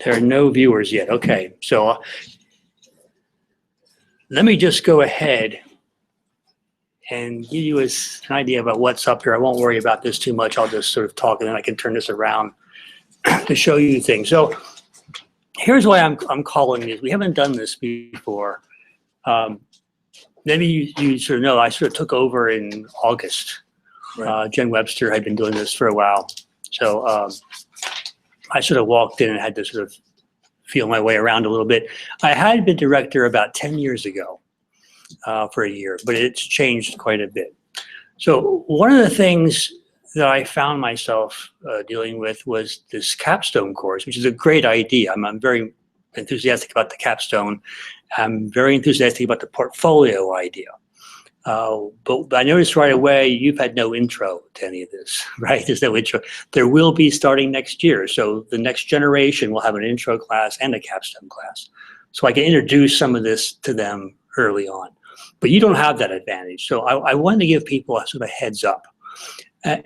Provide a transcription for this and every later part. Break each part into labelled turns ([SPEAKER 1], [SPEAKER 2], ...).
[SPEAKER 1] There are no viewers yet. Okay, so let me just go ahead and give you an idea about what's up here. I won't worry about this too much. I'll just sort of talk and then I can turn this around to show you things. So here's why I'm calling this. We haven't done this before. Maybe you sort of know, I sort of took over in August. Right. Jen Webster had been doing this for a while. So I sort of walked in and had to sort of feel my way around a little bit. I had been director about 10 years ago for a year, but it's changed quite a bit. So one of the things that I found myself dealing with was this Capstone course, which is a great idea. I'm very enthusiastic about the Capstone. I'm very enthusiastic about the portfolio idea. But I noticed right away, you've had no intro to any of this, right? There's no intro. There will be starting next year. So the next generation will have an intro class and a Capstone class. So I can introduce some of this to them early on. But you don't have that advantage. So I wanted to give people a sort of a heads up.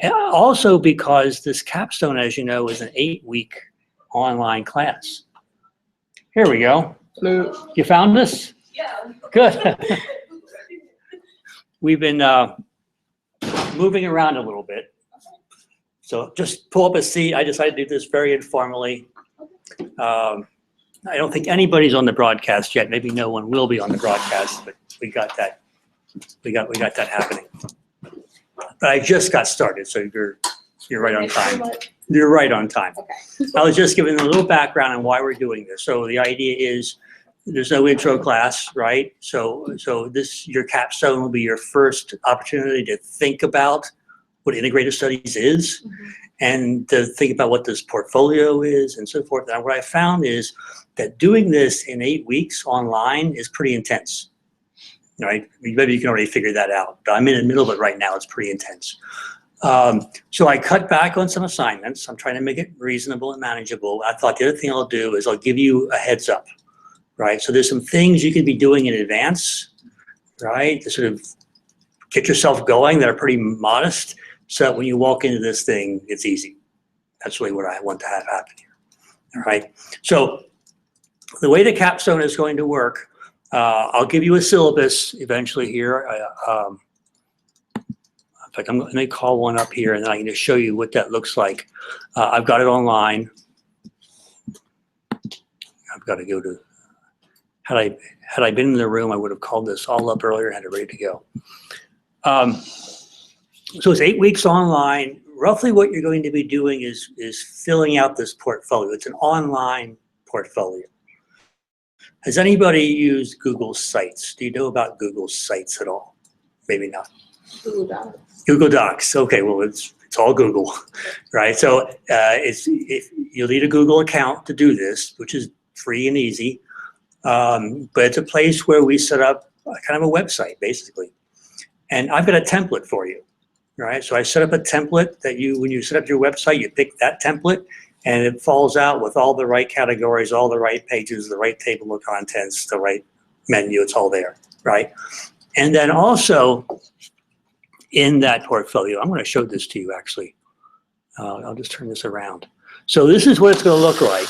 [SPEAKER 1] Also because this Capstone, as you know, is an 8-week online class. Here we go. Hello. You found us?
[SPEAKER 2] Yeah.
[SPEAKER 1] Good. We've been moving around a little bit. So just pull up a seat. I decided to do this very informally. I don't think anybody's on the broadcast yet. Maybe no one will be on the broadcast, but we got that. We got that happening. But I just got started, so you're right on time. You're right on time.
[SPEAKER 2] Okay.
[SPEAKER 1] I was just giving a little background on why we're doing this. So the idea is there's no intro class, right? So your Capstone will be your first opportunity to think about what integrative studies is, and to think about what this portfolio is and so forth. And what I found is that doing this in 8 weeks online is pretty intense, right? Maybe you can already figure that out. But I'm in the middle of it right now. It's pretty intense. So I cut back on some assignments. I'm trying to make it reasonable and manageable. I thought the other thing I'll do is I'll give you a heads up, right? So there's some things you can be doing in advance, right? To sort of get yourself going that are pretty modest, so that when you walk into this thing, it's easy. That's really what I want to have happen here, all right? So the way the Capstone is going to work, I'll give you a syllabus eventually here. In fact, let me call one up here and then I can just show you what that looks like. I've got it online. I've got to go to, had I been in the room, I would have called this all up earlier and had it ready to go. So it's 8 weeks online. Roughly what you're going to be doing is filling out this portfolio. It's an online portfolio. Has anybody used Google Sites? Do you know about Google Sites at all? Maybe not.
[SPEAKER 2] Google Docs.
[SPEAKER 1] Google Docs. Okay, well, it's all Google, right? So you'll need a Google account to do this, which is free and easy. But it's a place where we set up kind of a website, basically. And I've got a template for you, right? So I set up a template that when you set up your website, you pick that template, and it falls out with all the right categories, all the right pages, the right table of contents, the right menu. It's all there, right? And then also in that portfolio, I'm going to show this to you actually. I'll just turn this around. So this is what it's going to look like.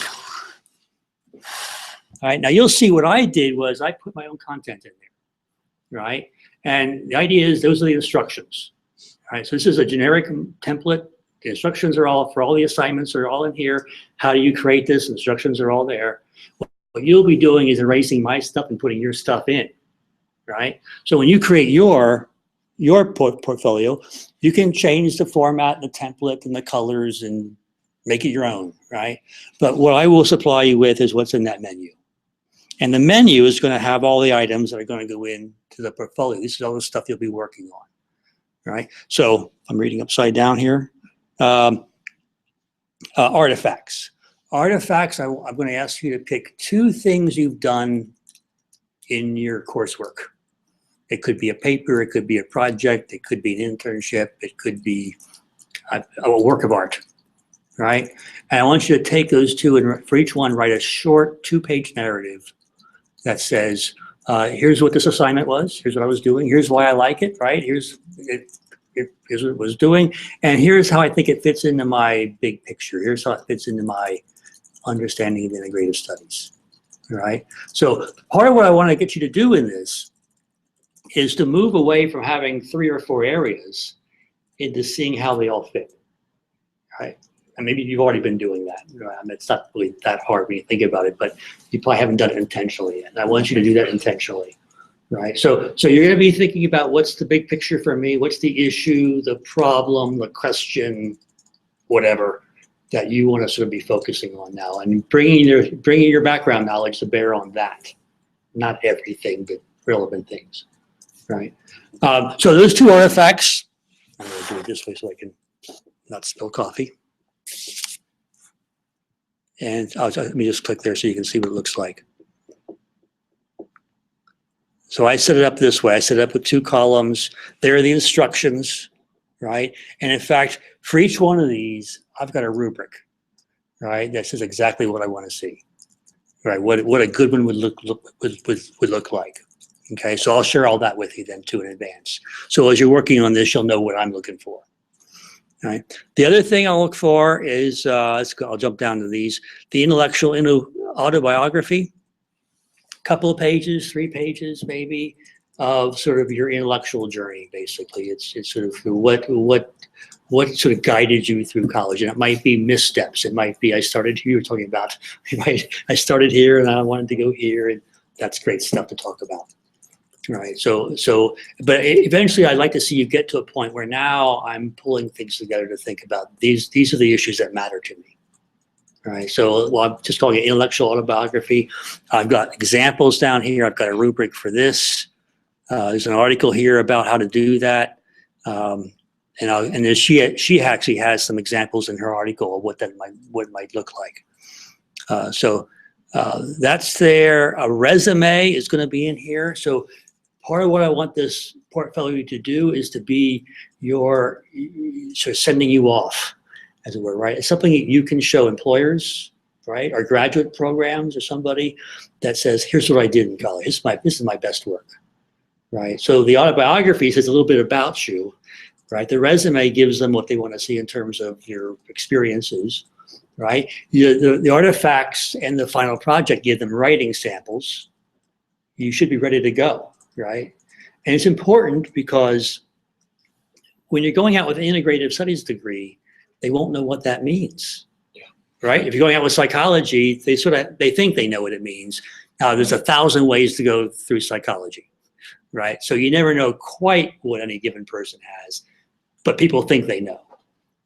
[SPEAKER 1] All right, now you'll see what I did was I put my own content in there, right? And the idea is those are the instructions. All right, so this is a generic template. The instructions are all, for all the assignments are all in here. How do you create this? Instructions are all there. What you'll be doing is erasing my stuff and putting your stuff in, right? So when you create your portfolio, you can change the format and the template and the colors and make it your own, right? But what I will supply you with is what's in that menu. And the menu is going to have all the items that are going to go into the portfolio. This is all the stuff you'll be working on, right? So I'm reading upside down here. Artifacts. Artifacts, I'm going to ask you to pick 2 things you've done in your coursework. It could be a paper, it could be a project, it could be an internship, it could be a work of art, right? And I want you to take those 2 and for each one write a short 2-page narrative that says, here's what this assignment was, here's what I was doing, here's why I like it, right? Here's what it was doing, and here's how I think it fits into my big picture. Here's how it fits into my understanding of integrative studies. All right. So part of what I want to get you to do in this is to move away from having 3 or 4 areas into seeing how they all fit. Right. And maybe you've already been doing that. Right? I mean, it's not really that hard when you think about it, but you probably haven't done it intentionally yet. And I want you to do that intentionally. Right. So you're going to be thinking about what's the big picture for me, what's the issue, the problem, the question, whatever that you want to sort of be focusing on now, and bringing your background knowledge to bear on that, not everything, but relevant things. Right. So those 2 artifacts. I'm going to do it this way so I can not spill coffee. And let me just click there so you can see what it looks like. So I set it up this way. I set it up with 2 columns. There are the instructions, right? And in fact, for each one of these, I've got a rubric, right? That says exactly what I want to see, right? What a good one would look like. Okay, so I'll share all that with you then too in advance. So as you're working on this, you'll know what I'm looking for. All right. The other thing I'll look for is, I'll jump down to these, the intellectual autobiography, couple of pages, 3 pages maybe, of sort of your intellectual journey. Basically, it's sort of what sort of guided you through college, and it might be missteps. It might be I started here. You're talking about I started here and I wanted to go here, and that's great stuff to talk about. Right. But eventually I'd like to see you get to a point where now I'm pulling things together to think about these are the issues that matter to me. Right. So I'm just calling it intellectual autobiography. I've got examples down here. I've got a rubric for this. There's an article here about how to do that. And then she actually has some examples in her article of what might look like. That's there. A resume is going to be in here. So part of what I want this portfolio to do is to be your sort of sending you off, as it were, right? It's something that you can show employers, right, or graduate programs or somebody that says, here's what I did in college. This is my best work, right? So the autobiography says a little bit about you, right? The resume gives them what they want to see in terms of your experiences, right? The artifacts and the final project give them writing samples. You should be ready to go, right? And it's important because when you're going out with an integrative studies degree, they won't know what that means, right? If you're going out with psychology, they think they know what it means. Now, there's 1,000 ways to go through psychology, right? So you never know quite what any given person has, but people think they know.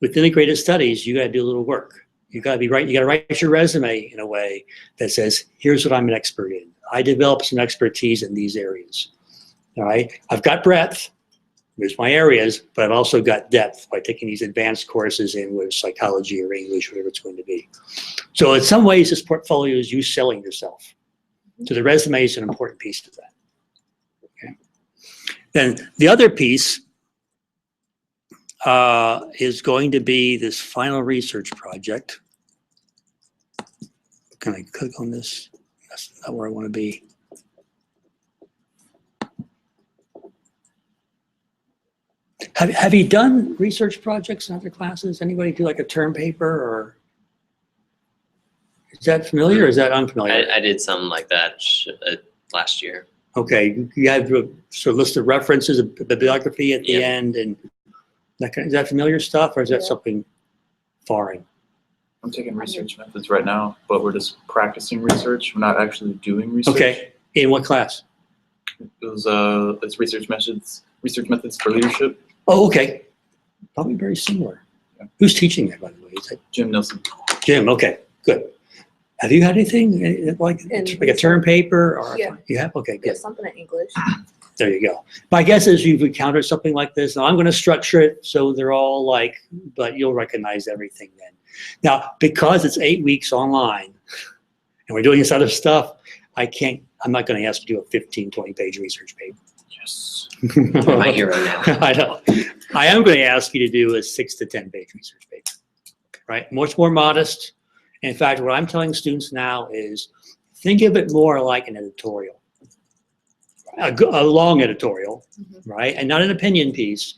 [SPEAKER 1] With integrative studies, you got to do a little work. You got to write your resume in a way that says, here's what I'm an expert in. I developed some expertise in these areas. All right. I've got breadth. There's my areas, but I've also got depth by taking these advanced courses in with psychology or English, whatever it's going to be. So in some ways, this portfolio is you selling yourself. So the resume is an important piece of that. Okay. Then the other piece is going to be this final research project. Can I click on this? That's not where I want to be. Have you done research projects in other classes? Anybody do like a term paper, or is that familiar or is that unfamiliar?
[SPEAKER 2] I did something like that last year.
[SPEAKER 1] Okay, you have a sort of list of references, a bibliography at the end, and is that familiar stuff, or is that something foreign?
[SPEAKER 3] I'm taking research methods right now, but we're just practicing research. We're not actually doing research.
[SPEAKER 1] Okay, in what class?
[SPEAKER 3] It's research methods for leadership.
[SPEAKER 1] Oh, okay. Probably very similar. Yeah. Who's teaching that, by the way? Is that
[SPEAKER 3] Jim Nelson.
[SPEAKER 1] Jim, okay, good. Have you had anything like a term paper? Or you have? Okay, good.
[SPEAKER 4] Yeah, something in English.
[SPEAKER 1] There you go. My guess is you've encountered something like this. Now I'm going to structure it so they're all like, but you'll recognize everything then. Now, because it's 8 weeks online and we're doing this other stuff, I'm not going to ask you to do a 15, 20-page research paper.
[SPEAKER 3] Yes.
[SPEAKER 2] My hero now.
[SPEAKER 1] I know. I am going to ask you to do a 6 to 10-page research paper, right? Much more modest. In fact, what I'm telling students now is think of it more like an editorial, a long editorial, right? And not an opinion piece.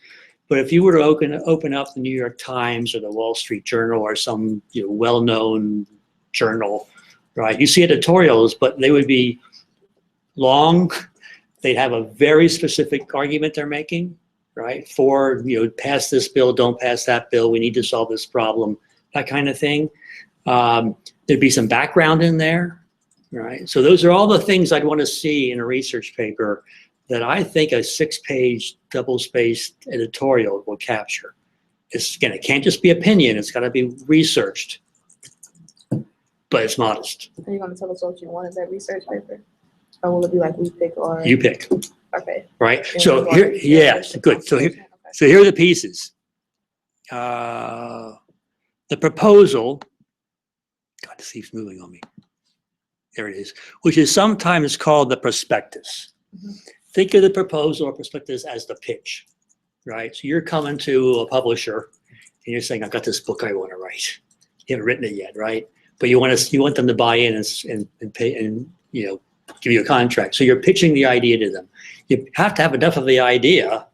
[SPEAKER 1] But if you were to open up the New York Times or the Wall Street Journal or some well-known journal, right? You see editorials, but they would be long. They'd have a very specific argument they're making, right? For, pass this bill, don't pass that bill, we need to solve this problem, that kind of thing. There'd be some background in there, right? So those are all the things I'd want to see in a research paper that I think a 6-page double-spaced editorial will capture. Again, it can't just be opinion, it's got to be researched, but it's modest.
[SPEAKER 4] Are you going to tell us what you want in that research paper? Or will it be like we pick or?
[SPEAKER 1] You pick,
[SPEAKER 4] Okay.
[SPEAKER 1] right?
[SPEAKER 4] And
[SPEAKER 1] So
[SPEAKER 4] we
[SPEAKER 1] here,
[SPEAKER 4] want-
[SPEAKER 1] yes, good. So here are the pieces. The proposal, God, this keeps moving on me. There it is, which is sometimes called the prospectus.
[SPEAKER 4] Mhm.
[SPEAKER 1] Think of the proposal or prospectus as the pitch, right? So you're coming to a publisher and you're saying, I've got this book I want to write. You haven't written it yet, right? But you want them to buy in and pay and, give you a contract. So you're pitching the idea to them. You have to have enough of the idea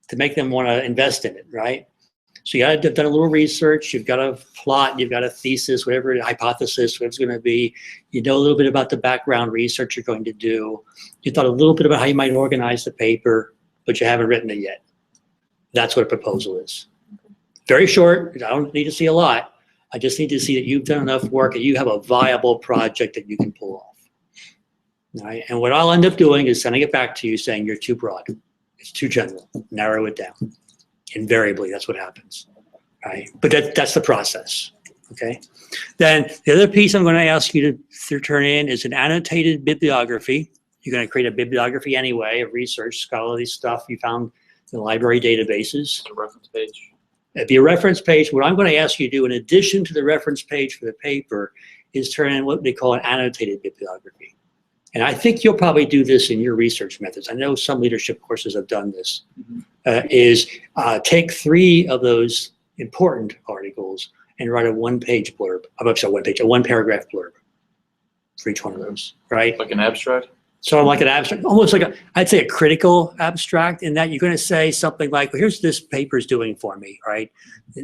[SPEAKER 1] to make them want to invest in it, right? So you got to have done a little research. You've got a plot. You've got a thesis, whatever hypothesis, what it's going to be. You know a little bit about the background research you're going to do. You thought a little bit about how you might organize the paper, but you haven't written it yet. That's what a proposal is. Very short. I don't need to see a lot. I just need to see that you've done enough work and you have a viable project that you can pull off. All right? And what I'll end up doing is sending it back to you saying you're too broad. It's too general. Narrow it down. Invariably, that's what happens. Right? But that's the process. Okay. Then the other piece I'm going to ask you to turn in is an annotated bibliography. You're going to create a bibliography anyway of research, scholarly stuff you found in the library databases.
[SPEAKER 3] A reference page.
[SPEAKER 1] It'd be a reference page. What I'm going to ask you to do, in addition to the reference page for the paper, is turn in what they call an annotated bibliography. And I think you'll probably do this in your research methods. I know some leadership courses have done this. Take 3 of those important articles and write a one-page blurb. I'm sorry, a one-paragraph blurb for each one of those, right?
[SPEAKER 3] Like an abstract?
[SPEAKER 1] So like an abstract, almost like I'd say a critical abstract, in that you're going to say something like, well, here's this paper's doing for me, right?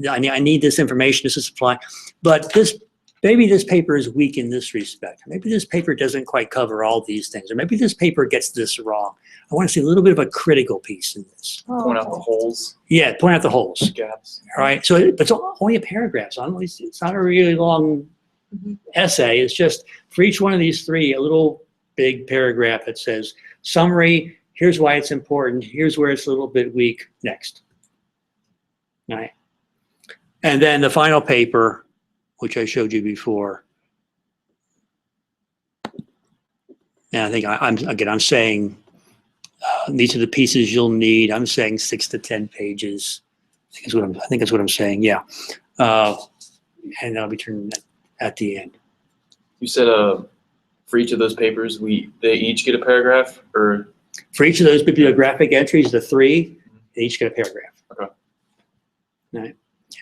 [SPEAKER 1] I need this information, this is supply, but maybe this paper is weak in this respect. Maybe this paper doesn't quite cover all these things, or maybe this paper gets this wrong. I want to see a little bit of a critical piece in this.
[SPEAKER 3] Point out the holes,
[SPEAKER 1] Yeah, point out the holes,
[SPEAKER 3] gaps.
[SPEAKER 1] all right? So but it's only a paragraph, so it's not a really long essay. It's just for each one of these 3, a little big paragraph that says, summary, here's why it's important, here's where it's a little bit weak, next. All right. And then the final paper, which I showed you before. And I think I'm saying these are the pieces you'll need. I'm saying 6 to 10 pages. I think that's what I'm saying, yeah. And I'll be turning that at the end.
[SPEAKER 3] You said for each of those papers, they each get a paragraph, or?
[SPEAKER 1] For each of those bibliographic entries, the 3, they each get a paragraph.
[SPEAKER 3] Okay.
[SPEAKER 1] Right.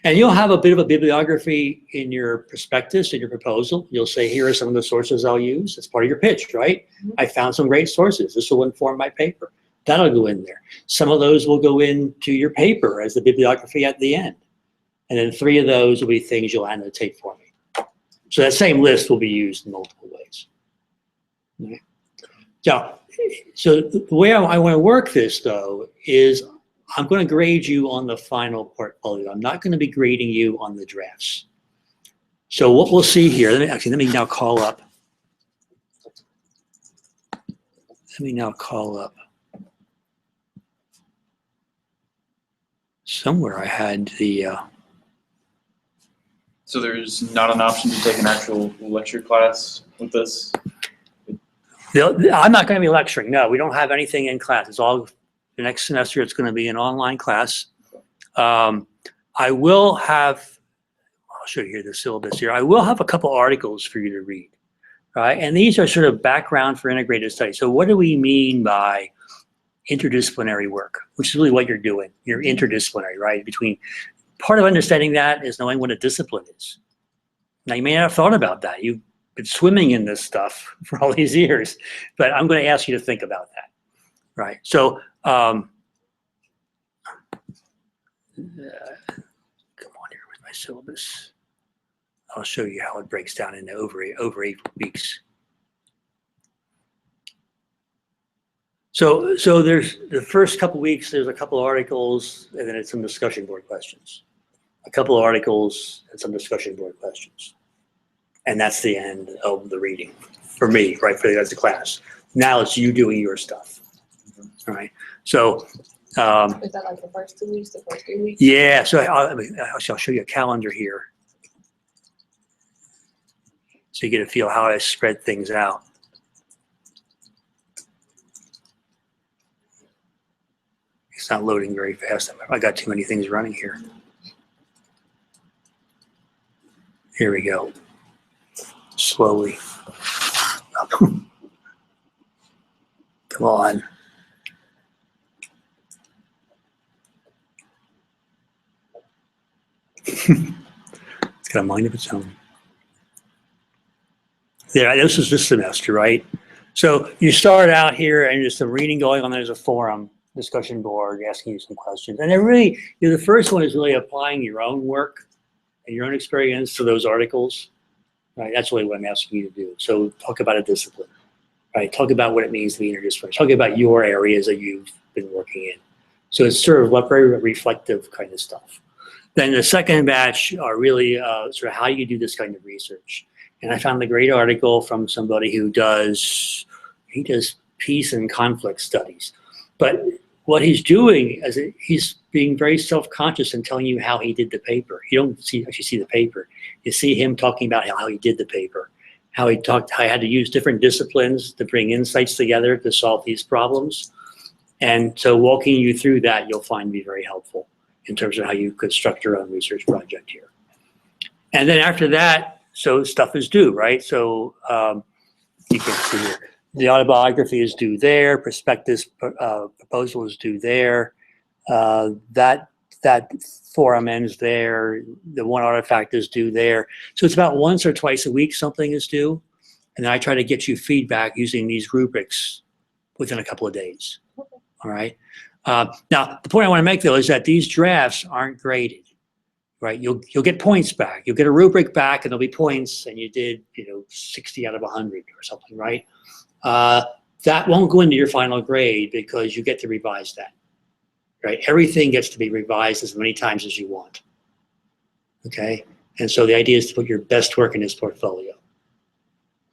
[SPEAKER 1] And you'll have a bit of a bibliography in your prospectus, in your proposal. You'll say, here are some of the sources I'll use. That's part of your pitch, right? I found some great sources. This will inform my paper. That'll go in there. Some of those will go into your paper as the bibliography at the end. And then 3 of those will be things you'll annotate for me. So that same list will be used in multiple ways. Okay. So the way I want to work this, though, is I'm going to grade you on the final portfolio. I'm not going to be grading you on the drafts. So what we'll see here, let me now call up. Somewhere I had the,
[SPEAKER 3] So there's not an option to take an actual lecture class with this?
[SPEAKER 1] I'm not going to be lecturing. No, we don't have anything in class. It's all, the next semester, it's going to be an online class. I will have, I'll show you here the syllabus here. I will have a couple articles for you to read, right? And these are sort of background for integrated study. So what do we mean by interdisciplinary work, which is really what you're doing? You're interdisciplinary, right? Part of understanding that is knowing what a discipline is. Now, you may not have thought about that. You've been swimming in this stuff for all these years, but I'm going to ask you to think about that, right? So, come on here with my syllabus. I'll show you how it breaks down into over 8 weeks. So there's the first couple weeks, there's a couple of articles, and then it's some discussion board questions. A couple of articles and some discussion board questions. And that's the end of the reading for me, right? For as a class. Now it's you doing your stuff. All right. So
[SPEAKER 4] Is that like the first 2 weeks, the first 3 weeks?
[SPEAKER 1] yeah, so I'll show you a calendar here. So you get a feel how I spread things out. It's not loading very fast. I got too many things running here. Here we go. Slowly. Come on. It's got a mind of its own. Yeah, this is this semester, right? So you start out here and there's some reading going on. There's a forum discussion board asking you some questions. And they're really, the first one is really applying your own work and your own experience to those articles. Right, that's really what I'm asking you to do. So talk about a discipline, right? Talk about what it means to be interdisciplinary. Talk about your areas that you've been working in. So it's sort of what very reflective kind of stuff. Then the second batch are really sort of how you do this kind of research. And I found a great article from somebody who does peace and conflict studies. But what he's doing is he's being very self-conscious and telling you how he did the paper. You don't actually see the paper. You see him talking about how he did the paper, how he had to use different disciplines to bring insights together to solve these problems. And so walking you through that, you'll find be very helpful in terms of how you could structure your own research project here. And then after that, so stuff is due, right? So you can see here. The autobiography is due there. Prospectus proposal is due there. That forum ends there. The one artifact is due there. So it's about once or twice a week something is due. And then I try to get you feedback using these rubrics within a couple of days. Okay. All right. Now, the point I want to make, though, is that these drafts aren't graded. Right, you'll get points back. You'll get a rubric back, and there'll be points, and you did 60 out of 100 or something, right? That won't go into your final grade because you get to revise that, right? Everything gets to be revised as many times as you want, okay? And so the idea is to put your best work in this portfolio.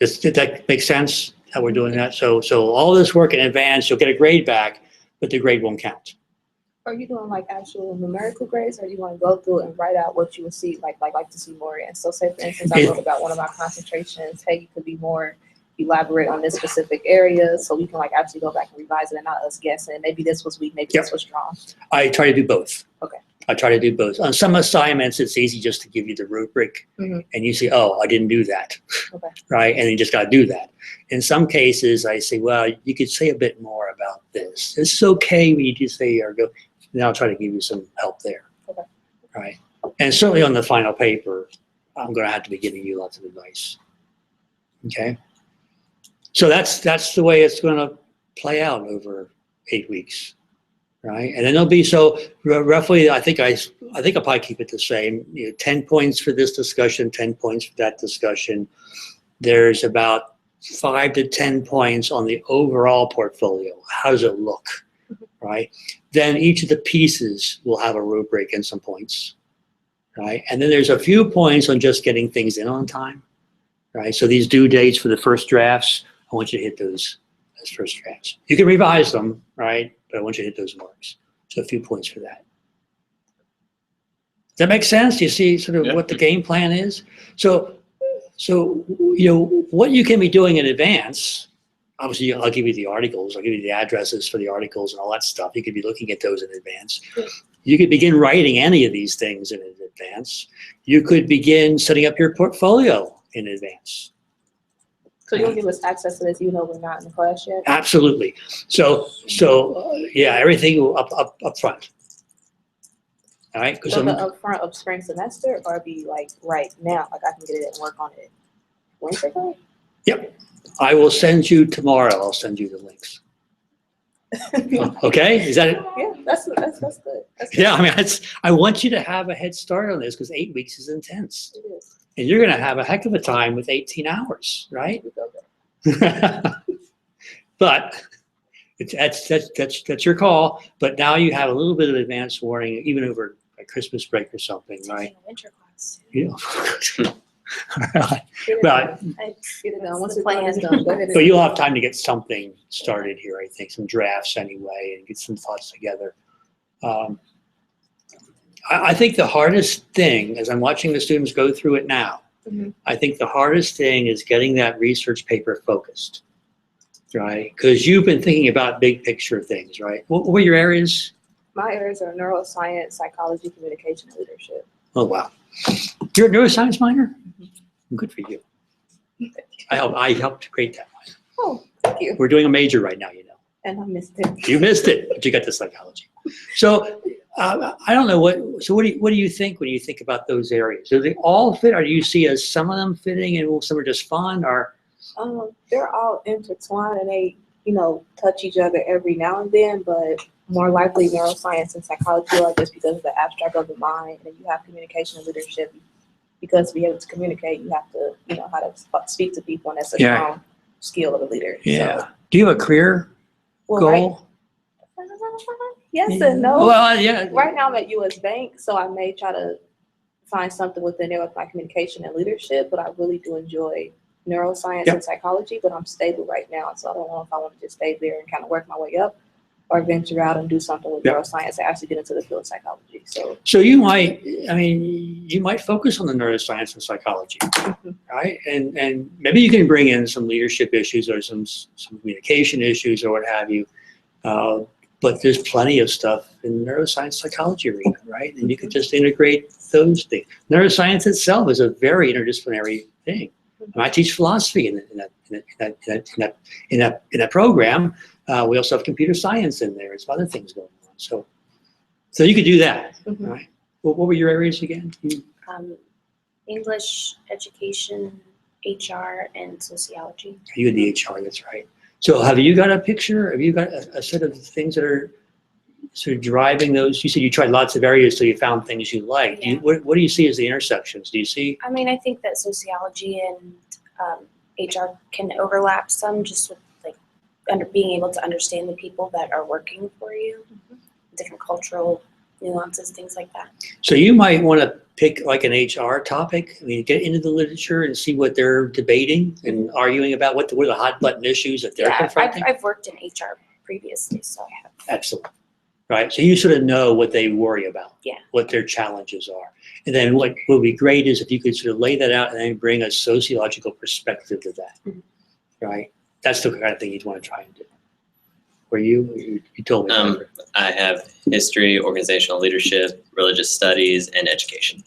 [SPEAKER 1] Did that make sense, how we're doing that? So all this work in advance, you'll get a grade back, but the grade won't count.
[SPEAKER 4] Are you doing like actual numerical grades, or you want to go through and write out what you would see, like to see more in? So say for instance, I wrote about one of my concentrations. Hey, you could be more elaborate on this specific area, so we can like actually go back and revise it and not us guessing. Maybe this was weak, maybe this was strong.
[SPEAKER 1] I try to do both.
[SPEAKER 4] Okay.
[SPEAKER 1] I try to do both. On some assignments, it's easy just to give you the rubric, and you say, "Oh, I didn't do that," okay. Right? And you just got to do that. In some cases, I say, "Well, you could say a bit more about this. It's okay when you just say or go." Then I'll try to give you some help there. Okay. Right. And certainly on the final paper, I'm going to have to be giving you lots of advice. Okay. So that's the way it's going to play out over 8 weeks. Right. And then there'll be, so roughly, I think I'll probably keep it the same. 10 points for this discussion, 10 points for that discussion. There's about 5 to 10 points on the overall portfolio. How does it look? Right? Then each of the pieces will have a rubric and some points, right? And then there's a few points on just getting things in on time, right? So these due dates for the first drafts, I want you to hit those as first drafts. You can revise them, right? But I want you to hit those marks. So a few points for that. Does that make sense? Do you see sort of what the game plan is? So what you can be doing in advance. Obviously, I'll give you the articles. I'll give you the addresses for the articles and all that stuff. You could be looking at those in advance. You could begin writing any of these things in advance. You could begin setting up your portfolio in advance.
[SPEAKER 4] So you'll give us access to this even though we're not in the class yet?
[SPEAKER 1] Absolutely. So yeah, everything up front. All right.
[SPEAKER 4] So the upfront of spring semester, or be like right now, like I can get it and work on it Wednesday? Yep.
[SPEAKER 1] I will send you tomorrow. I'll send you the links. Okay, is that it?
[SPEAKER 4] Yeah, that's good. That's good.
[SPEAKER 1] Yeah, I mean, I want you to have a head start on this because 8 weeks is intense.
[SPEAKER 4] It is.
[SPEAKER 1] and you're going to have a heck of a time with 18 hours, right?
[SPEAKER 4] We go there.
[SPEAKER 1] But that's your call. But now you have a little bit of advance warning, even over a Christmas break or something, right?
[SPEAKER 5] Taking a winter class.
[SPEAKER 1] You know. All right.
[SPEAKER 4] Get it
[SPEAKER 1] Well,
[SPEAKER 4] done.
[SPEAKER 5] It's,
[SPEAKER 4] Get it done.
[SPEAKER 5] that's
[SPEAKER 4] Once
[SPEAKER 5] the
[SPEAKER 4] the plan is
[SPEAKER 5] plan.
[SPEAKER 4] done, go ahead and.
[SPEAKER 1] but you'll have time to get something started here, I think, some drafts anyway, and get some thoughts together. I think the hardest thing, as I'm watching the students go through it now,
[SPEAKER 4] Mhm.
[SPEAKER 1] I think the hardest thing is getting that research paper focused, right? Because you've been thinking about big picture things, right? What were your areas?
[SPEAKER 4] My areas are neuroscience, psychology, communication, and leadership.
[SPEAKER 1] Oh, wow. You're a neuroscience minor? Good for you. I helped create that.
[SPEAKER 4] Oh, thank you.
[SPEAKER 1] We're doing a major right now, you know.
[SPEAKER 4] And I missed it.
[SPEAKER 1] You missed it, but you got the psychology. So I don't know so what do you think when you think about those areas? Do they all fit, or do you see as some of them fitting and some are just fun, or?
[SPEAKER 4] They're all intertwined and they, touch each other every now and then, but more likely neuroscience and psychology are just because of the abstract of the mind, and you have communication and leadership. Because to be able to communicate, you have to, how to speak to people, and that's a strong skill of a leader.
[SPEAKER 1] Yeah.
[SPEAKER 4] So,
[SPEAKER 1] Do you have a career goal?
[SPEAKER 4] Yes and no.
[SPEAKER 1] Well, yeah.
[SPEAKER 4] Right now I'm at US Bank, so I may try to find something within there with my communication and leadership, but I really do enjoy neuroscience and psychology, but I'm stable right now, so I don't know if I want to just stay there and kind of work my way up or venture out and do something with neuroscience and actually get into the field of psychology. So
[SPEAKER 1] you might focus on the neuroscience and psychology, right? And maybe you can bring in some leadership issues or some communication issues or what have you. But there's plenty of stuff in the neuroscience psychology arena, right? And you can just integrate those things. Neuroscience itself is a very interdisciplinary thing. And I teach philosophy in that program. We also have computer science in there. There's other things going on. So you could do that, right? What were your areas again?
[SPEAKER 5] English, education, HR, and sociology.
[SPEAKER 1] You had the HR, that's right. So have you got a picture? Have you got a set of things that are sort of driving those? You said you tried lots of areas, so you found things you liked.
[SPEAKER 5] Yeah.
[SPEAKER 1] What do you see as the intersections? Do you see?
[SPEAKER 5] I mean, I think that sociology and HR can overlap some, just with being able to understand the people that are working for you, different cultural nuances, things like that.
[SPEAKER 1] So you might want to pick like an HR topic. I mean, get into the literature and see what they're debating and arguing about, what are the hot button issues that they're confronting.
[SPEAKER 5] I've worked in HR previously, so I have.
[SPEAKER 1] Excellent. Right. So you sort of know what they worry about,
[SPEAKER 5] Yeah.
[SPEAKER 1] what their challenges are. And then what would be great is if you could sort of lay that out and then bring a sociological perspective to that, right? That's the kind of thing you'd want to try and do. Were you told me.
[SPEAKER 2] I have history, organizational leadership, religious studies, and education.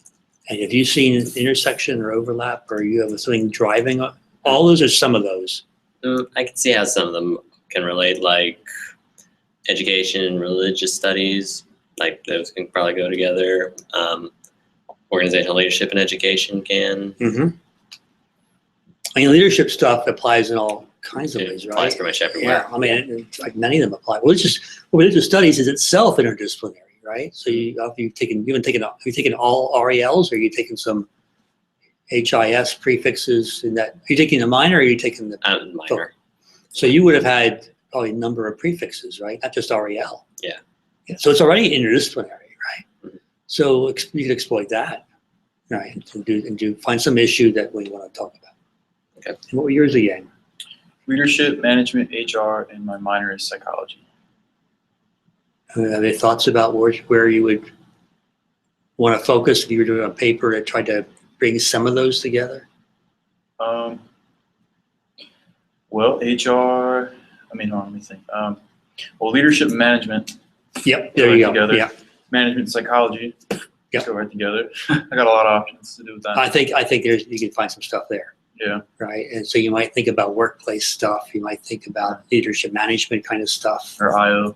[SPEAKER 1] And have you seen an intersection or overlap, or you have something driving all those or some of those?
[SPEAKER 2] I can see how some of them can relate, like education and religious studies, like those can probably go together. Organizational leadership and education can.
[SPEAKER 1] I mean, leadership stuff applies in all kinds of ways, right?
[SPEAKER 2] Applies pretty much everywhere.
[SPEAKER 1] Yeah, I mean, it's like many of them apply. Religious studies is itself interdisciplinary, right? So you've taken all RELs, or are you taking some HIS prefixes in that? Are you taking the minor, or are you taking the
[SPEAKER 2] Minor.
[SPEAKER 1] So you would have had probably a number of prefixes, right? Not just REL.
[SPEAKER 2] Yeah.
[SPEAKER 1] So it's already interdisciplinary, right? So you can exploit that, right? And find some issue that we want to talk about.
[SPEAKER 2] Okay.
[SPEAKER 1] And what were yours again?
[SPEAKER 3] Leadership, management, HR, and my minor is psychology.
[SPEAKER 1] Have any thoughts about where you would want to focus if you were doing a paper to try to bring some of those together?
[SPEAKER 3] Well, HR, let me think. Leadership and management.
[SPEAKER 1] Yep, there you go.
[SPEAKER 3] Together.
[SPEAKER 1] Yeah.
[SPEAKER 3] Management and psychology.
[SPEAKER 1] Yep.
[SPEAKER 3] Go right together. I got a lot of options to do with that.
[SPEAKER 1] I think you can find some stuff there.
[SPEAKER 3] Yeah.
[SPEAKER 1] Right. And so you might think about workplace stuff. You might think about leadership management kind of stuff.
[SPEAKER 3] Or IO.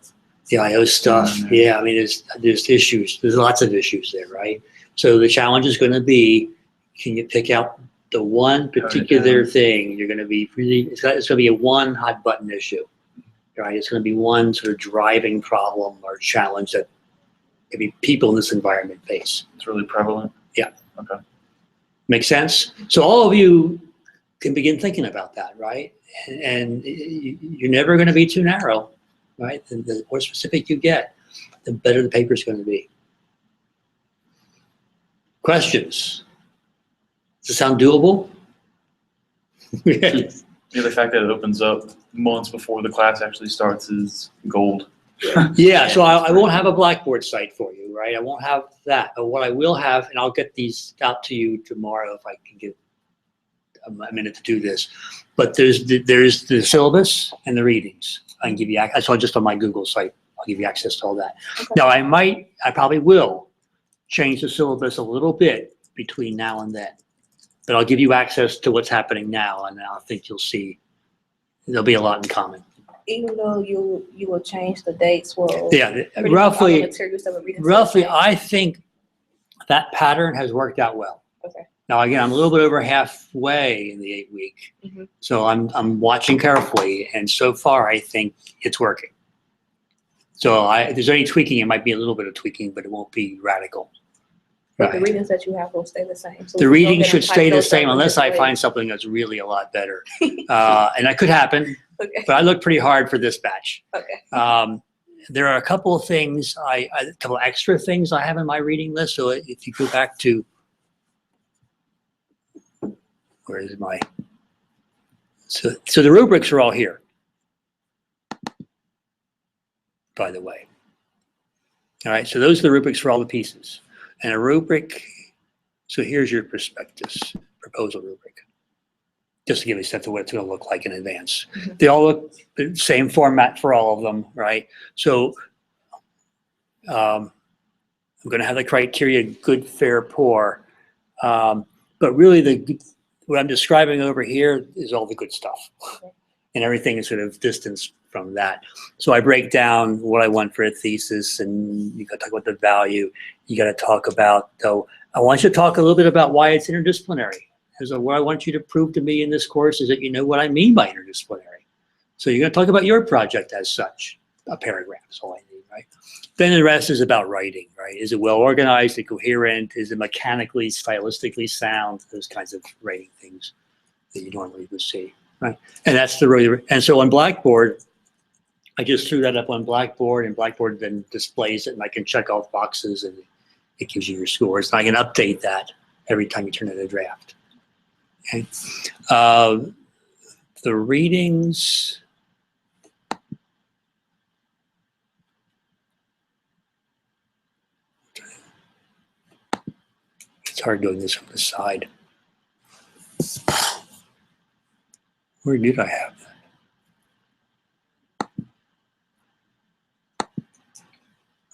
[SPEAKER 1] The IO stuff. Yeah. I mean, there's issues. There's lots of issues there, right? So the challenge is going to be, can you pick out the one particular thing you're going to be it's going to be a one hot button issue, right? It's going to be one sort of driving problem or challenge that maybe people in this environment face.
[SPEAKER 3] It's really prevalent.
[SPEAKER 1] Yeah.
[SPEAKER 3] Okay.
[SPEAKER 1] Make sense? So all of you can begin thinking about that, right? And you're never going to be too narrow, right? The more specific you get, the better the paper is going to be. Questions? Does it sound doable?
[SPEAKER 3] Yeah, the fact that it opens up months before the class actually starts is gold.
[SPEAKER 1] Yeah, so I won't have a Blackboard site for you, right? I won't have that. But what I will have, and I'll get these out to you tomorrow if I can get a minute to do this. But there's the syllabus and the readings. I can give you, I saw just on my Google site, I'll give you access to all that.
[SPEAKER 4] Okay.
[SPEAKER 1] Now I probably will change the syllabus a little bit between now and then. But I'll give you access to what's happening now, and I think you'll see there'll be a lot in common.
[SPEAKER 4] Even though you will change the dates, well.
[SPEAKER 1] Yeah, roughly,
[SPEAKER 4] Roughly.
[SPEAKER 1] I think that pattern has worked out well.
[SPEAKER 4] Okay.
[SPEAKER 1] Now, again, I'm a little bit over halfway in the 8-week,
[SPEAKER 4] Mhm.
[SPEAKER 1] so I'm watching carefully, and so far I think it's working. So if there's any tweaking, it might be a little bit of tweaking, but it won't be radical.
[SPEAKER 4] But the
[SPEAKER 1] Right.
[SPEAKER 4] readings that you have will stay the same. So
[SPEAKER 1] The
[SPEAKER 4] we can go
[SPEAKER 1] reading
[SPEAKER 4] ahead
[SPEAKER 1] should
[SPEAKER 4] and type
[SPEAKER 1] stay the
[SPEAKER 4] those up
[SPEAKER 1] same
[SPEAKER 4] and
[SPEAKER 1] unless
[SPEAKER 4] just
[SPEAKER 1] I
[SPEAKER 4] wait.
[SPEAKER 1] find something that's really a lot better. And that could happen,
[SPEAKER 4] Okay,
[SPEAKER 1] but I looked pretty hard for this batch.
[SPEAKER 4] okay.
[SPEAKER 1] There are a couple of things, a couple extra things I have in my reading list. So if you go back to, where is my, so the rubrics are all here, by the way. All right, so those are the rubrics for all the pieces. And a rubric, so here's your prospectus, proposal rubric, just to give you a sense of what it's going to look like in advance.
[SPEAKER 4] Mhm.
[SPEAKER 1] They all look the same format for all of them, right? So I'm going to have the criteria good, fair, poor. But really what I'm describing over here is all the good stuff.
[SPEAKER 4] Okay.
[SPEAKER 1] And everything is sort of distanced from that. So I break down what I want for a thesis, and you got to talk about the value. You got to talk about, though, I want you to talk a little bit about why it's interdisciplinary. Because what I want you to prove to me in this course is that you know what I mean by interdisciplinary. So you're going to talk about your project as such. A paragraph is all I need, right? Then the rest is about writing, right? Is it well organized, is it coherent, is it mechanically, stylistically sound? Those kinds of writing things that you normally would see, right? And that's the really, and so on Blackboard, I just threw that up on Blackboard, and Blackboard then displays it, and I can check off boxes, and it gives you your scores. And I can update that every time you turn in a draft. Okay. The readings. It's hard doing this from the side. Where did I have that?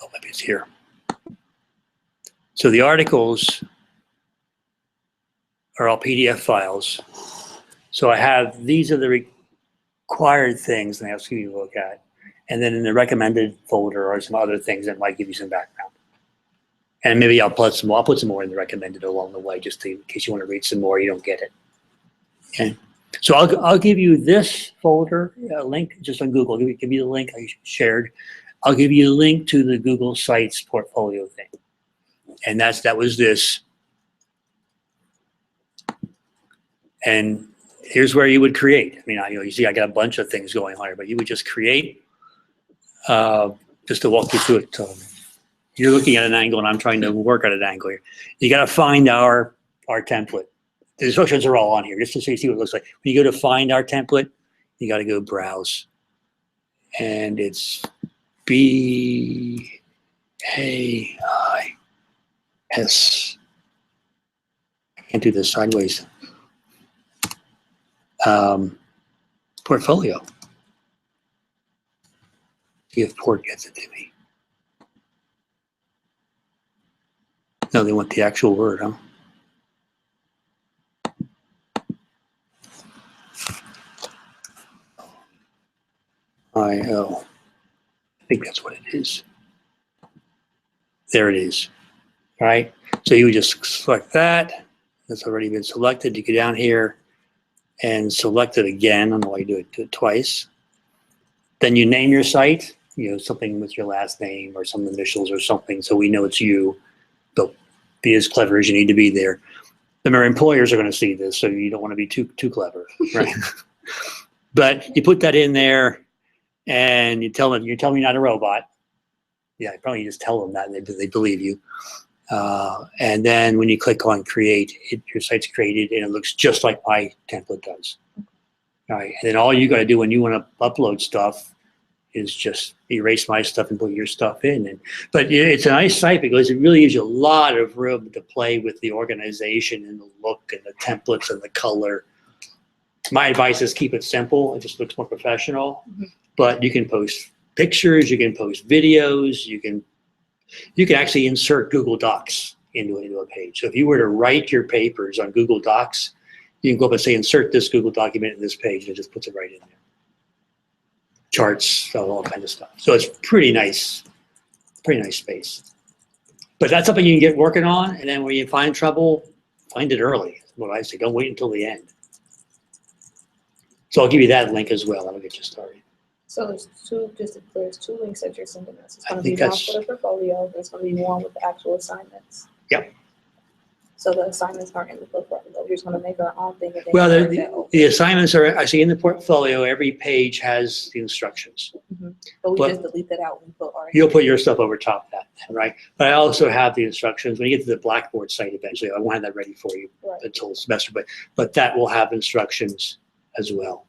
[SPEAKER 1] Oh, maybe it's here. So the articles are all PDF files. So I have, these are the required things and I ask you to look at. And then in the recommended folder are some other things that might give you some background. And maybe I'll put some more in the recommended along the way, just in case you want to read some more, you don't get it. Okay. So I'll give you this folder link just on Google. Give you the link I shared. I'll give you a link to the Google Sites portfolio thing. And that was this. And here's where you would create. I mean, you see I got a bunch of things going on here, but you would just create, just to walk you through it. You're looking at an angle and I'm trying to work at an angle here. You got to find our template. The instructions are all on here, just so you see what it looks like. When you go to find our template, you got to go browse. And it's BAIS I can't do this sideways. Portfolio. See if Port gets it to me. No, they want the actual word, huh? I think that's what it is. There it is. All right. So you would just select that. That's already been selected. You go down here and select it again. I don't know why you do it twice. Then you name your site, something with your last name or some initials or something, so we know it's you. But be as clever as you need to be there. Remember, employers are going to see this, so you don't want to be too clever, right? But you put that in there, and you tell them you're telling me not a robot. Yeah, probably just tell them that, and they believe you. And then when you click on create, your site's created, and it looks just like my template does. All right, and then all you got to do when you want to upload stuff is just erase my stuff and put your stuff in. But it's a nice site because it really gives you a lot of room to play with the organization and the look and the templates and the color. My advice is keep it simple. It just looks more professional. But you can post pictures, you can post videos, you can actually insert Google Docs into a page. So if you were to write your papers on Google Docs, you can go up and say, insert this Google document in this page, and it just puts it right in there. Charts, all kinds of stuff. So it's pretty nice space. But that's something you can get working on, and then when you find trouble, find it early. That's what I say. Don't wait until the end. So I'll give you that link as well. That'll get you started.
[SPEAKER 4] So there's two links that you're sending us. It's
[SPEAKER 1] I
[SPEAKER 4] gonna be
[SPEAKER 1] think
[SPEAKER 4] one
[SPEAKER 1] that's-
[SPEAKER 4] for the portfolio, and it's gonna be one with the actual assignments.
[SPEAKER 1] Yep.
[SPEAKER 4] So the assignments aren't in the portfolio, we're just gonna make our own thing and then.
[SPEAKER 1] Well,
[SPEAKER 4] convert that over.
[SPEAKER 1] the assignments are actually in the portfolio. Every page has the instructions.
[SPEAKER 4] But we
[SPEAKER 1] but-
[SPEAKER 4] just delete that out and put our.
[SPEAKER 1] You'll put your stuff over top of that, right? But I also have the instructions. When you get to the Blackboard site eventually, I won't have that ready for you
[SPEAKER 4] Right.
[SPEAKER 1] until the semester, but that will have instructions as well.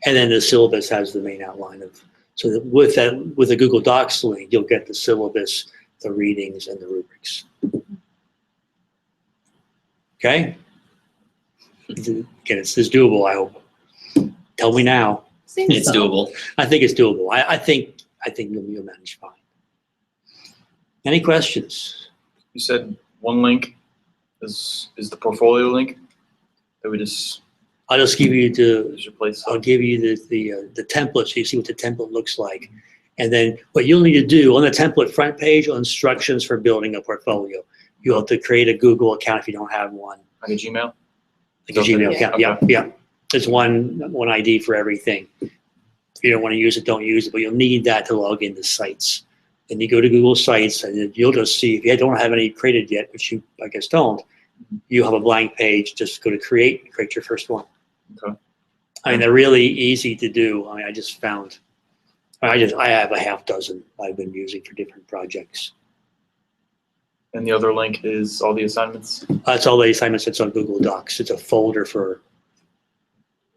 [SPEAKER 1] And then the syllabus has the main outline of, so that with the Google Docs link, you'll get the syllabus, the readings, and the rubrics. Okay? Again, it's doable, I hope. Tell me now.
[SPEAKER 4] Seems
[SPEAKER 2] It's
[SPEAKER 4] so.
[SPEAKER 2] doable.
[SPEAKER 1] I think it's doable. I think you'll manage fine. Any questions?
[SPEAKER 3] You said one link is the portfolio link that we just
[SPEAKER 1] I'll just give you
[SPEAKER 3] replace.
[SPEAKER 1] I'll give you the template so you see what the template looks like. And then what you'll need to do on the template front page are instructions for building a portfolio. You'll have to create a Google account if you don't have one.
[SPEAKER 3] Like a Gmail?
[SPEAKER 1] Like a Gmail account.
[SPEAKER 3] Okay.
[SPEAKER 1] Yeah. There's one ID for everything. If you don't want to use it, don't use it, but you'll need that to log into sites. Then you go to Google Sites and then you'll just see if you don't have any created yet, which you I guess don't, you have a blank page, just go to create your first one.
[SPEAKER 3] Okay.
[SPEAKER 1] I mean, they're really easy to do. I mean, I have a half dozen I've been using for different projects.
[SPEAKER 3] And the other link is all the assignments?
[SPEAKER 1] That's all the assignments that's on Google Docs. It's a folder for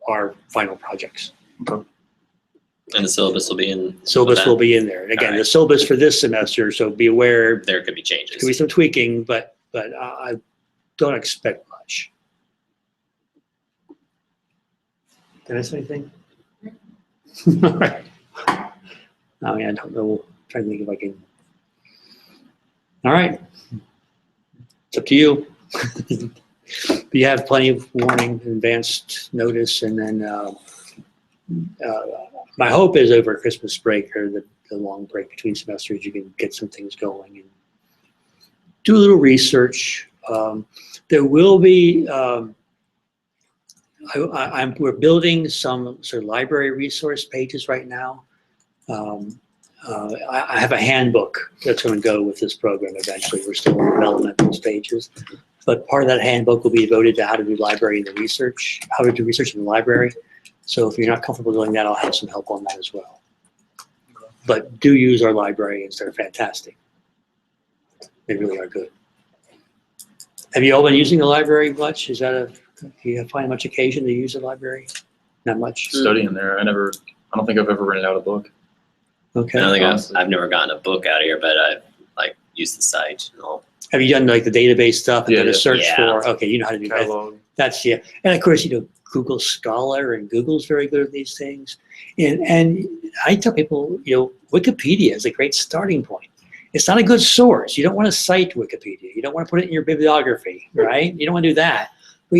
[SPEAKER 1] our final projects.
[SPEAKER 3] Okay.
[SPEAKER 2] And the syllabus will be in.
[SPEAKER 1] Syllabus
[SPEAKER 2] with
[SPEAKER 1] will
[SPEAKER 2] that.
[SPEAKER 1] be in there. And again,
[SPEAKER 2] All right.
[SPEAKER 1] the syllabus for this semester, so be aware,
[SPEAKER 2] There could be
[SPEAKER 1] there
[SPEAKER 2] changes.
[SPEAKER 1] could be some tweaking, but I don't expect much. Did I say anything? All right. I mean, I don't know. I'm trying to think if I can. All right. It's up to you. You have plenty of warning, advanced notice, and then my hope is over Christmas break or the long break between semesters, you can get some things going and do a little research. There will be, we're building some sort of library resource pages right now. I have a handbook that's going to go with this program eventually. We're still in development of those pages. But part of that handbook will be devoted to how to do library and the research, how to do research in the library. So if you're not comfortable doing that, I'll have some help on that as well. But do use our librarians. They're fantastic. They really are good. Have you all been using the library much? Do you find much occasion to use the library? Not much?
[SPEAKER 3] Studying there. I don't think I've ever rented out a book.
[SPEAKER 1] Okay.
[SPEAKER 2] I don't think
[SPEAKER 3] Honestly.
[SPEAKER 2] I've never gotten a book out of here, but I've used the site and all.
[SPEAKER 1] Have you done like the database stuff and
[SPEAKER 3] Yeah,
[SPEAKER 1] done a
[SPEAKER 3] yeah.
[SPEAKER 1] search
[SPEAKER 2] Yeah.
[SPEAKER 1] for? Okay, you know how to do that.
[SPEAKER 3] Catalog.
[SPEAKER 1] That's, yeah. And of course, Google Scholar and Google's very good at these things. And I tell people, Wikipedia is a great starting point. It's not a good source. You don't want to cite Wikipedia. You don't want to put it in your bibliography, right? You don't want to do that. But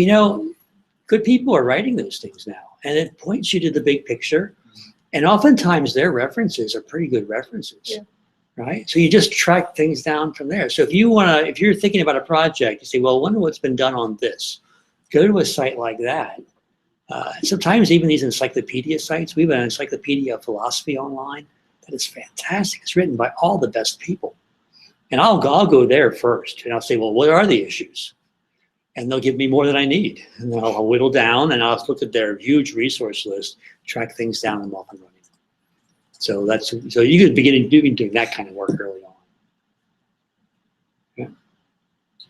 [SPEAKER 1] good people are writing those things now. And it points you to the big picture. And oftentimes their references are pretty good references.
[SPEAKER 4] Yeah.
[SPEAKER 1] Right? So you just track things down from there. So if you're thinking about a project, you say, well, I wonder what's been done on this. Go to a site like that. Sometimes even these encyclopedia sites, we have an encyclopedia of philosophy online that is fantastic. It's written by all the best people. And I'll go there first and I'll say, well, what are the issues? and they'll give me more than I need. And I'll whittle down, and I'll look at their huge resource list, track things down, and I'm off and running. So you could begin doing that kind of work early on.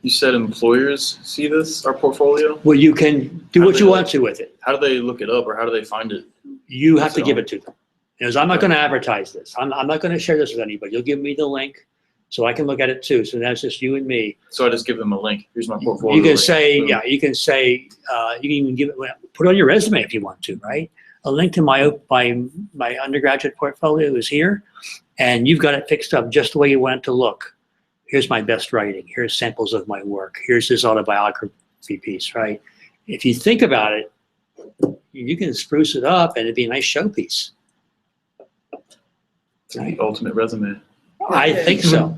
[SPEAKER 3] You said employers see this, our portfolio?
[SPEAKER 1] Well, you can do what you want to with it.
[SPEAKER 3] How do they look it up, or how do they find it?
[SPEAKER 1] You have to give it to them. Because I'm not going to advertise this. I'm not going to share this with anybody. You'll give me the link so I can look at it too. So that's just you and me.
[SPEAKER 3] So I just give them a link. Here's my portfolio.
[SPEAKER 1] You can
[SPEAKER 3] link.
[SPEAKER 1] say,
[SPEAKER 3] Boom.
[SPEAKER 1] yeah, you can say, you can even give it, put it on your resume if you want to, right? A link to my undergraduate portfolio is here, and you've got it fixed up just the way you want it to look. Here's my best writing. Here's samples of my work. Here's this autobiography piece, right? If you think about it, you can spruce it up and it'd be a nice showpiece.
[SPEAKER 3] The ultimate resume.
[SPEAKER 1] I think so.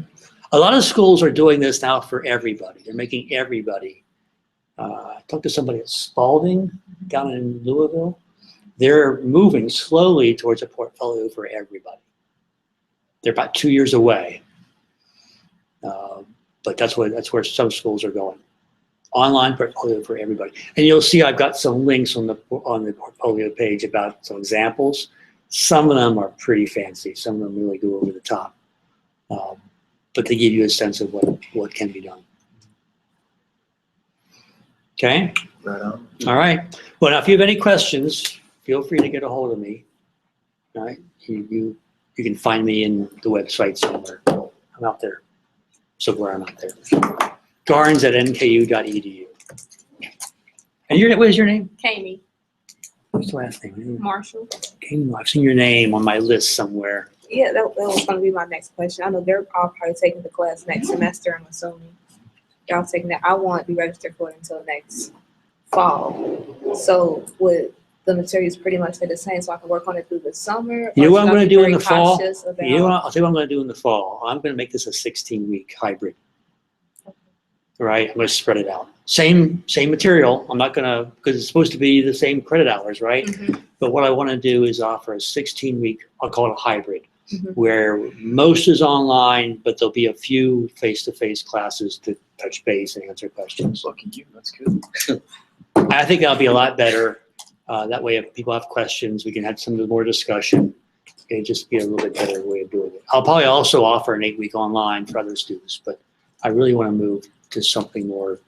[SPEAKER 1] A lot of schools are doing this now for everybody. They're making everybody. I talked to somebody at Spalding down in Louisville. They're moving slowly towards a portfolio for everybody. They're about 2 years away. But that's where some schools are going. Online portfolio for everybody. And you'll see I've got some links on the portfolio page about some examples. Some of them are pretty fancy. Some of them really go over the top. But they give you a sense of what can be done. Okay?
[SPEAKER 3] Right on.
[SPEAKER 1] All right. Well, now if you have any questions, feel free to get a hold of me. All right? You can find me in the website somewhere. I'm out there. Somewhere I'm out there. Garns@nku.edu. And what is your name?
[SPEAKER 4] Kami
[SPEAKER 1] What's the last name?
[SPEAKER 4] Marshall.
[SPEAKER 1] I've seen your name on my list somewhere.
[SPEAKER 4] Yeah, that was going to be my next question. I know they're all probably taking the class next semester, I'm assuming. Y'all taking that. I won't be registered for it until next fall. So would the materials pretty much stay the same so I can work on it through the summer?
[SPEAKER 1] You know what I'm
[SPEAKER 4] Or
[SPEAKER 1] going to
[SPEAKER 4] should I be
[SPEAKER 1] do in
[SPEAKER 4] very
[SPEAKER 1] the fall?
[SPEAKER 4] cautious about-
[SPEAKER 1] I'll tell you what I'm going to do in the fall. I'm going to make this a 16-week hybrid. All right, I'm going to spread it out. Same material. I'm not going to, because it's supposed to be the same credit hours, right?
[SPEAKER 4] Mhm.
[SPEAKER 1] But what I want to do is offer a 16-week, I'll call it a hybrid,
[SPEAKER 4] Mhm.
[SPEAKER 1] where most is online, but there'll be a few face-to-face classes to touch base and answer questions.
[SPEAKER 3] Lucky you. That's good.
[SPEAKER 1] I think that'll be a lot better. That way, if people have questions, we can have some more discussion. It'd just be a little bit better way of doing it. I'll probably also offer an 8-week online for other students, but I really want to move to something more, a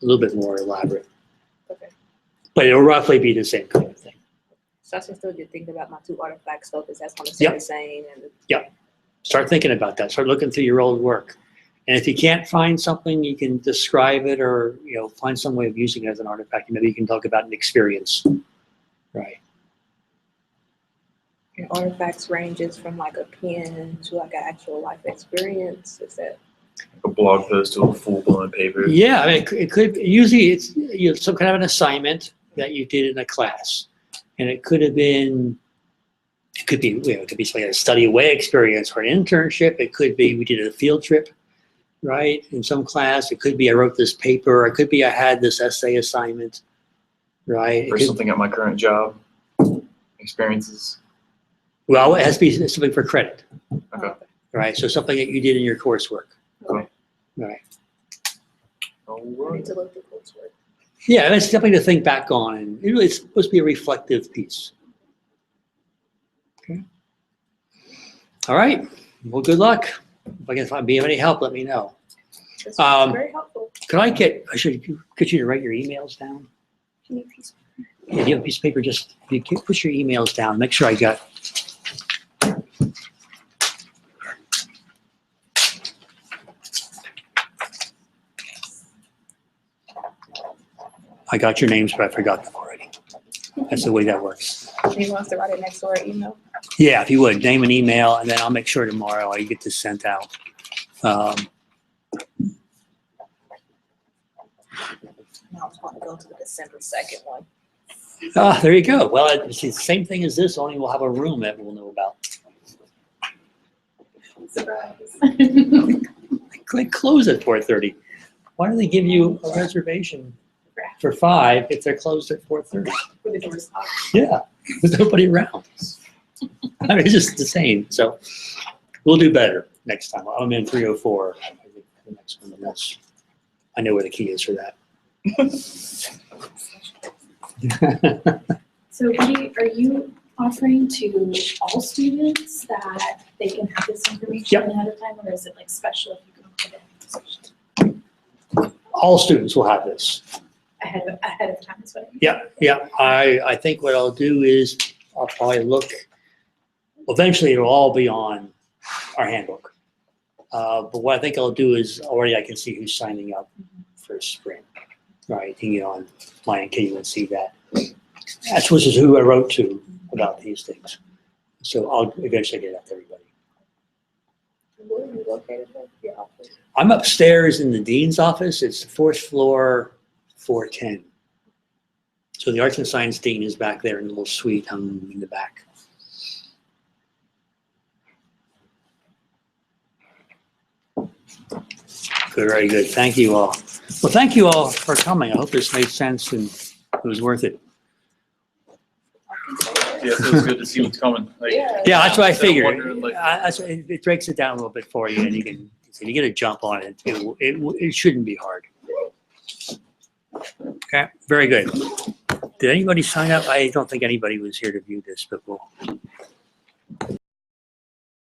[SPEAKER 1] little bit more elaborate.
[SPEAKER 4] Okay.
[SPEAKER 1] But it'll roughly be the same kind of thing.
[SPEAKER 4] So I should still just think about my 2 artifact stuff. Is that's going to stay
[SPEAKER 1] Yep.
[SPEAKER 4] the same? And
[SPEAKER 1] Start thinking about that. Start looking through your old work. And if you can't find something, you can describe it or find some way of using it as an artifact. Maybe you can talk about an experience. Right.
[SPEAKER 4] and artifacts ranges from like a pen to like an actual life experience. Is that?
[SPEAKER 3] A blog post to a full-blown paper.
[SPEAKER 1] Yeah, I mean, it could usually it's some kind of an assignment that you did in a class, and it could be it could be like a study away experience or an internship. It could be we did a field trip, right? In some class, it could be I wrote this paper. It could be I had this essay assignment, right? It
[SPEAKER 3] Or
[SPEAKER 1] could-
[SPEAKER 3] something at my current job. Experiences.
[SPEAKER 1] well, it has to be something for credit,
[SPEAKER 3] Okay.
[SPEAKER 1] right? So something that you did in your coursework,
[SPEAKER 3] Okay.
[SPEAKER 1] right?
[SPEAKER 3] All
[SPEAKER 4] I need
[SPEAKER 3] right.
[SPEAKER 4] to look through coursework.
[SPEAKER 1] Yeah, it's something to think back on, and it's supposed to be a reflective piece. Okay. All right. Well, good luck. If I can be of any help, let me know.
[SPEAKER 4] This
[SPEAKER 1] Um,
[SPEAKER 4] was very helpful.
[SPEAKER 1] I should get you to write your emails down.
[SPEAKER 4] Give me a piece.
[SPEAKER 1] Yeah, you have a piece of paper, just you can put your emails down. Make sure I got. I got your names, but I forgot them already. That's the way that works.
[SPEAKER 4] He wants to write it next to our email.
[SPEAKER 1] Yeah, if you would, name and email, and then I'll make sure tomorrow I get this sent out.
[SPEAKER 4] Now I was going to go to the December 2nd one.
[SPEAKER 1] There you go. Well, it's the same thing as this, only we'll have a room that we'll know about.
[SPEAKER 4] Surprise.
[SPEAKER 1] They close at 4:30. Why do they give you a reservation for 5 if they're closed at 4:30?
[SPEAKER 4] For the doors locked.
[SPEAKER 1] Yeah, there's nobody around. I mean, it's just the same. So we'll do better next time. I'm in 304. I think the next one. I know where the key is for that.
[SPEAKER 6] So are you offering to all students that they can have this information ahead of time, or is it like special if you can put it
[SPEAKER 1] All students will have this.
[SPEAKER 6] ahead of time is what I mean?
[SPEAKER 1] Yeah. I think what I'll do is I'll probably look, eventually it'll all be on our handbook. But what I think I'll do is already I can see who's signing up for spring. Right, you can get online and you can see that. That's which is who I wrote to about these things. So I'll eventually get it out to everybody.
[SPEAKER 4] Where are you located at, your office?
[SPEAKER 1] I'm upstairs in the dean's office. It's the fourth floor, 410. So the arts and science dean is back there in the little suite hung in the back. Good, very good. Thank you all. Well, thank you all for coming. I hope this made sense and it was worth it.
[SPEAKER 3] Yeah, so it's good to see what's coming. Like,
[SPEAKER 4] Yeah.
[SPEAKER 1] Yeah, that's what I
[SPEAKER 3] instead of
[SPEAKER 1] figured.
[SPEAKER 3] wondering, like,
[SPEAKER 1] It breaks it down a little bit for you, and you get a jump on it. It shouldn't be hard. Okay, very good. Did anybody sign up? I don't think anybody was here to view this, but we'll